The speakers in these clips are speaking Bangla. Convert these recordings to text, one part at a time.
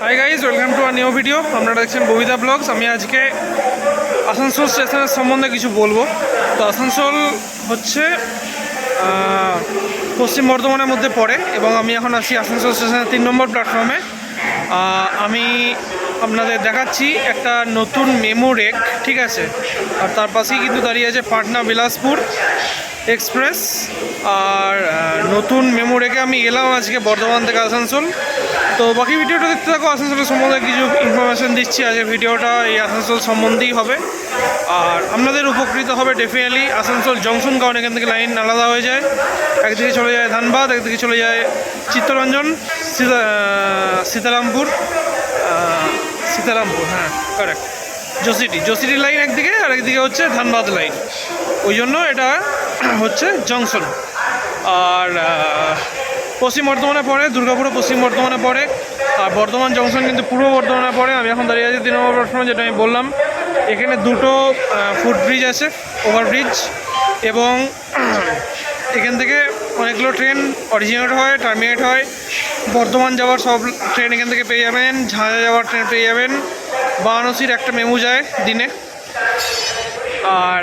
High guys, welcome to our new video. আপনারা দেখছেন ববিতা ব্লগস। আমি আজকে আসানসোল স্টেশনের সম্বন্ধে কিছু বলবো। তো আসানসোল হচ্ছে পশ্চিম বর্ধমানের মধ্যে পড়ে এবং আমি এখন আছি আসানসোল স্টেশনের 3 নম্বর প্ল্যাটফর্মে। আমি আপনাদের দেখাচ্ছি একটা নতুন মেমো রেক, ঠিক আছে। আর তার পাশেই কিন্তু দাঁড়িয়ে আছে পাটনা বিলাসপুর এক্সপ্রেস। আর নতুন মেমো রেকে আমি এলাম আজকে বর্ধমান থেকে আসানসোল। তো বাকি ভিডিওটা দেখতে থাকো। আসানসোলের সম্বন্ধে কিছু ইনফরমেশান দিচ্ছি। আজকের ভিডিওটা এই আসানসোল সম্বন্ধেই হবে আর আপনাদের উপকৃত হবে ডেফিনেটলি। আসানসোল জংশন, কারণ এখান থেকে লাইন আলাদা হয়ে যায়। একদিকে চলে যায় ধানবাদ, একদিকে চলে যায় চিত্তরঞ্জন, সীতারামপুর, হ্যাঁ কারেক্ট, জোসিটি লাইন একদিকে, আর একদিকে হচ্ছে ধানবাদ লাইন। ওই জন্য এটা হচ্ছে জংশন। আর পশ্চিম বর্ধমানে পড়ে, দুর্গাপুরে পশ্চিম বর্ধমানে পড়ে, আর বর্ধমান জংশন কিন্তু পূর্ব বর্ধমানে পড়ে। আমি এখন দাঁড়িয়ে আছি 3 নম্বর প্ল্যাটফর্মে, যেটা আমি বললাম। এখানে দুটো ফুটব্রিজ আছে, ওভারব্রিজ, এবং এখান থেকে অনেকগুলো ট্রেন অরিজিনেট হয়, টার্মিনেট হয়। বর্ধমান যাওয়ার সব ট্রেন এখান থেকে পেয়ে যাবেন, ঝাঁঝা যাওয়ার ট্রেন পেয়ে যাবেন। বারাণসীর একটা মেমু যায় দিনে। আর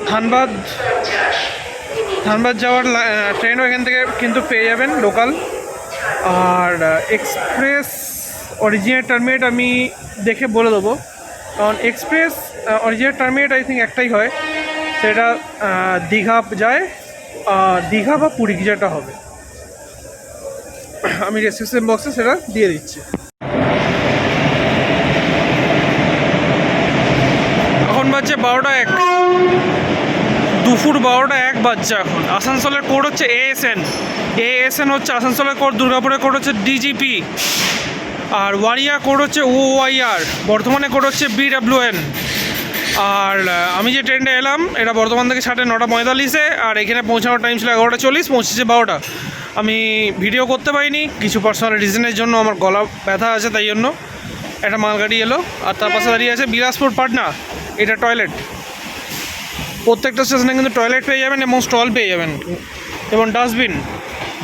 ধানবাদ যাওয়ার ট্রেনও এখান থেকে কিন্তু পেয়ে যাবেন, লোকাল। আর এক্সপ্রেস অরিজিনেট টার্মিনেট আমি দেখে বলে দেবো, কারণ express originate terminate I think একটাই হয়, সেটা দীঘা যায়, দীঘা বা পুরী যেটা হবে। আমি ডেসক্রিপশন বক্সে সেটা দিয়ে দিচ্ছি। এখন বাজছে 12টা 1, দুপুর 12টা 1 বাজছে এখন। আসানসোলের কোড হচ্ছে ASN হচ্ছে আসানসোলের কোড, দুর্গাপুরের কোড হচ্ছে DGP, আর ওয়ারিয়া কোড হচ্ছে OYR, বর্ধমানে কোড হচ্ছে BWN। আর আমি যে ট্রেনটা এলাম, এটা বর্ধমান থেকে 9:45, আর এখানে পৌঁছানোর টাইম ছিল 11:40, পৌঁছেছে 12টা। আমি ভিডিও করতে পারিনি কিছু পার্সোনাল রিজনের জন্য, আমার গলা ব্যথা আছে, তাই জন্য। একটা মালগাড়ি এলো, আর তার পাশে দাঁড়িয়ে আছে বিলাসপুর পাটনা। এটা টয়লেট, প্রত্যেকটা স্টেশনে কিন্তু টয়লেট পেয়ে যাবেন এবং স্টল পেয়ে যাবেন, এবং ডাস্টবিন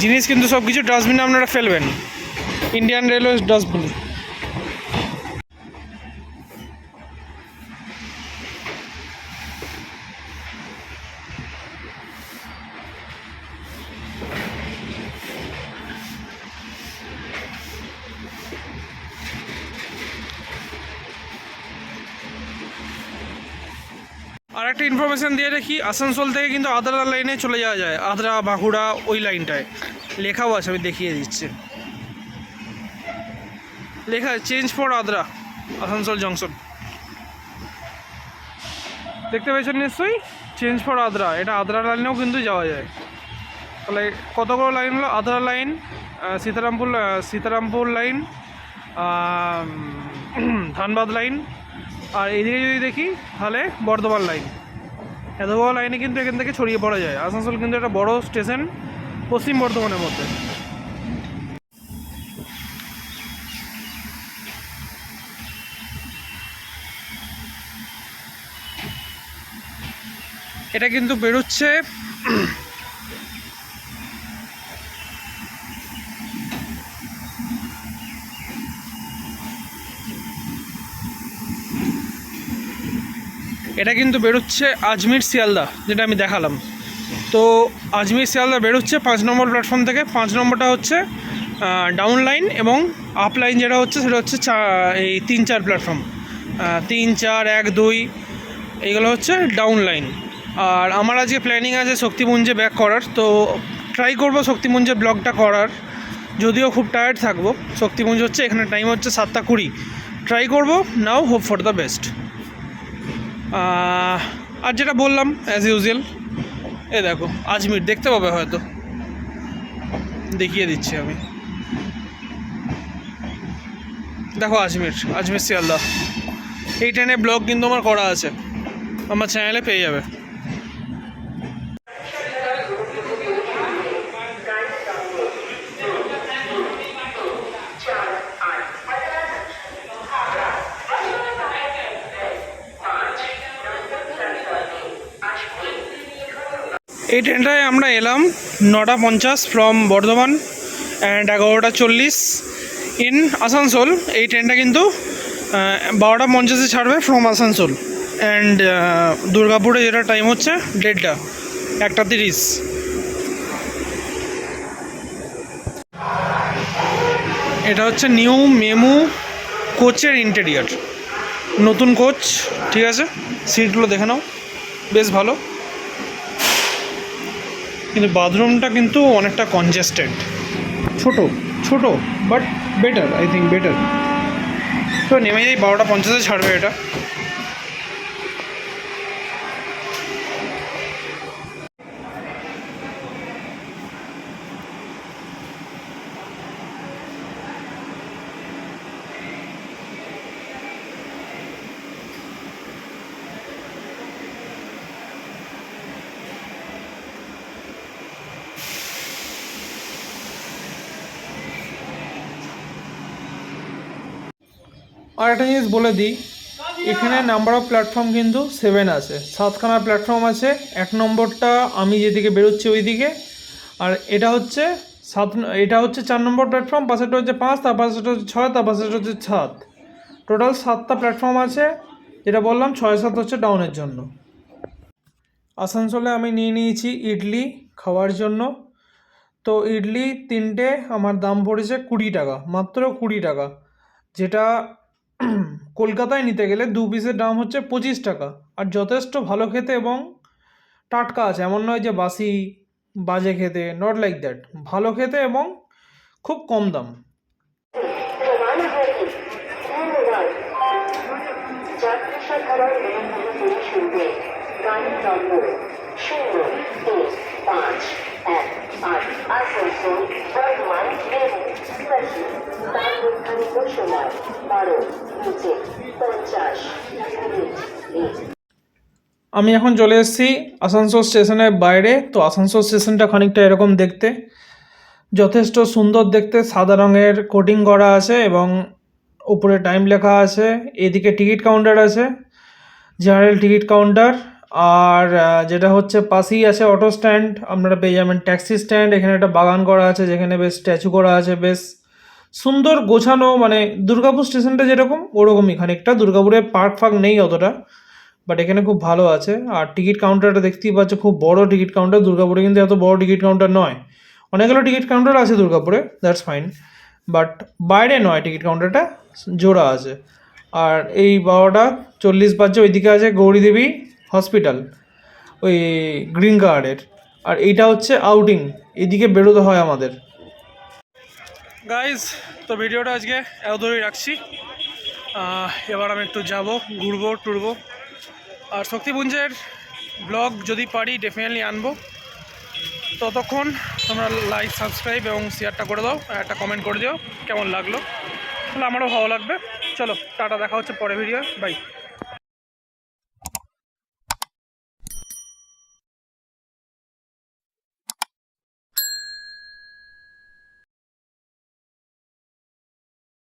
জিনিস কিন্তু সব কিছু ডাস্টবিনে আপনারা ফেলবেন, ইন্ডিয়ান রেলওয়ে ডাস্টবিন। আর একটা ইনফরমেশান দিয়ে রাখি, আসানসোল থেকে কিন্তু আদ্রা লাইনে চলে যাওয়া যায়, আদ্রা বাঁকুড়া ওই লাইনটায় লেখাও আছে, আমি দেখিয়ে দিচ্ছি। লেখা change for Adra, Asansol junction, দেখতে পেয়েছেন নিশ্চয়ই, চেঞ্জ ফর আদ্রা। এটা আদ্রা লাইনেও কিন্তু যাওয়া যায়। তাহলে কতগুলো লাইন হলো? Adra line, Sitarampur line, Dhanbad line, আর এদিকে যদি দেখি তাহলে বর্ধমান লাইন। এত বড় লাইনে কিন্তু এখান থেকে ছড়িয়ে পড়া যায়। আসানসোল কিন্তু একটা বড় স্টেশন পশ্চিম বর্ধমানের মধ্যে। এটা কিন্তু বেরোচ্ছে আজমির শিয়ালদা, যেটা আমি দেখালাম। তো আজমির শিয়ালদা বেরোচ্ছে 5 নম্বর প্ল্যাটফর্ম থেকে। 5 নম্বরটা হচ্ছে ডাউন লাইন, এবং আপ লাইন যেটা হচ্ছে সেটা হচ্ছে এই 3-4 প্ল্যাটফর্ম, 3, 4, 1, 2 এইগুলো হচ্ছে ডাউন লাইন। আর আমার আজকে প্ল্যানিং আছে শক্তিপুঞ্জে ব্যাক করার, তো ট্রাই করবো শক্তিপুঞ্জের ব্লগটা করার, যদিও খুব টায়ার্ড থাকবো। শক্তিপুঞ্জ হচ্ছে, এখানে টাইম হচ্ছে 7:20। ট্রাই করবো, নাও হোপ ফর দ্য বেস্ট। আর যেটা বললাম অ্যাজ ইউজুয়াল, এ দেখো আজমির দেখতে পাবে, হয়তো দেখিয়ে দিচ্ছি আমি। দেখো আজমির শিয়ালদা। এই ট্রেনে ব্লগ কিন্তু আমার করা আছে, আমার চ্যানেলে পেয়ে যাবে। এই ট্রেনটায় আমরা এলাম 9:50 from Bardhaman, and 11:40। In Asansol. এই ট্রেনটা কিন্তু 12:50 ছাড়বে ফ্রম আসানসোল। অ্যান্ড দুর্গাপুরে যেটা টাইম হচ্ছে 1:30, 1:30। এটা হচ্ছে নিউ মেমু কোচের ইন্টেরিয়ার, নতুন কোচ, ঠিক আছে। সিটগুলো দেখে নাও, বেশ ভালো, কিন্তু বাথরুমটা কিন্তু অনেকটা কনজেস্টেড, ছোট ছোট, but better, I think better. তো নেমে যাই, 12:50 ছাড়বে এটা। আর একটা জিনিস বলে দিই, এখানে নাম্বার অফ প্ল্যাটফর্ম কিন্তু 7 আছে, 7খানা প্ল্যাটফর্ম আছে। 1 নম্বরটা আমি যেদিকে বেরোচ্ছি ওই দিকে, আর এটা হচ্ছে 4 নম্বর প্ল্যাটফর্ম, পাশেরটা হচ্ছে 5, তার পাশেরটা হচ্ছে 6, তার পাশেরটা হচ্ছে 7। টোটাল 7টা প্ল্যাটফর্ম আছে, যেটা বললাম 6-7 হচ্ছে ডাউনের জন্য। আসানসোলে আমি নিয়ে নিয়েছি ইডলি খাওয়ার জন্য। তো ইডলি 3টে আমার দাম পড়েছে 20 টাকা, মাত্র 20 টাকা। যেটা কলকাতায় নিতে গেলে 2 পিসের দাম হচ্ছে 25 টাকা। আর যথেষ্ট ভালো খেতে এবং টাটকা আছে, এমন নয় যে বাসি বাজে খেতে, নট লাইক দ্যাট, ভালো খেতে এবং খুব কম দাম। আমি এখন চলে এসেছি আসানসোল স্টেশনের বাইরে। তো আসানসোল স্টেশনটা খানিকটা এরকম দেখতে, যথেষ্ট সুন্দর দেখতে, সাদা রঙের কোটিং করা আছে এবং উপরে টাইম লেখা আছে। এদিকে টিকিট কাউন্টার আছে, জেনারেল টিকিট কাউন্টার। আর যেটা হচ্ছে পাশেই আছে অটো স্ট্যান্ড, আপনারা পেয়ে যাবেন ট্যাক্সি স্ট্যান্ড। এখানে একটা বাগান করা আছে যেখানে বেশ স্ট্যাচু করা আছে, বেশ সুন্দর গোছানো, মানে দুর্গাপুর স্টেশনটা যেরকম ওরকমই খানিকটা। দুর্গাপুরে পার্ক ফার্ক নেই অতটা, বাট এখানে খুব ভালো আছে। আর টিকিট কাউন্টারটা দেখতেই পাচ্ছ, খুব বড় টিকিট কাউন্টার। দুর্গাপুরে কিন্তু এত বড় টিকিট কাউন্টার নয়, অনেকগুলো টিকিট কাউন্টার আছে দুর্গাপুরে, দ্যাটস ফাইন, বাট বাইরে নয়, টিকিট কাউন্টারটা জোড়া আছে। আর এই 12:40 বাজছে, ওইদিকে আছে গৌরীদেবী হসপিটাল, ওই গ্রিন কার্ডের। আর এইটা হচ্ছে আউটিং, এদিকে বেরোতে হয় আমাদের। গাইজ, তো ভিডিওটা আজকে এত দূরেই রাখছি। এবার আমি একটু যাব, ঘুরবো টুরবো। আর শক্তিপুঞ্জের ব্লগ যদি পারি ডেফিনেটলি আনবো। ততক্ষণ তোমরা লাইক, সাবস্ক্রাইব এবং শেয়ারটা করে দাও, একটা কমেন্ট করে দিও কেমন লাগলো, তাহলে আমারও ভালো লাগবে। চলো টাটা, দেখা হচ্ছে পরে ভিডিও, বাই।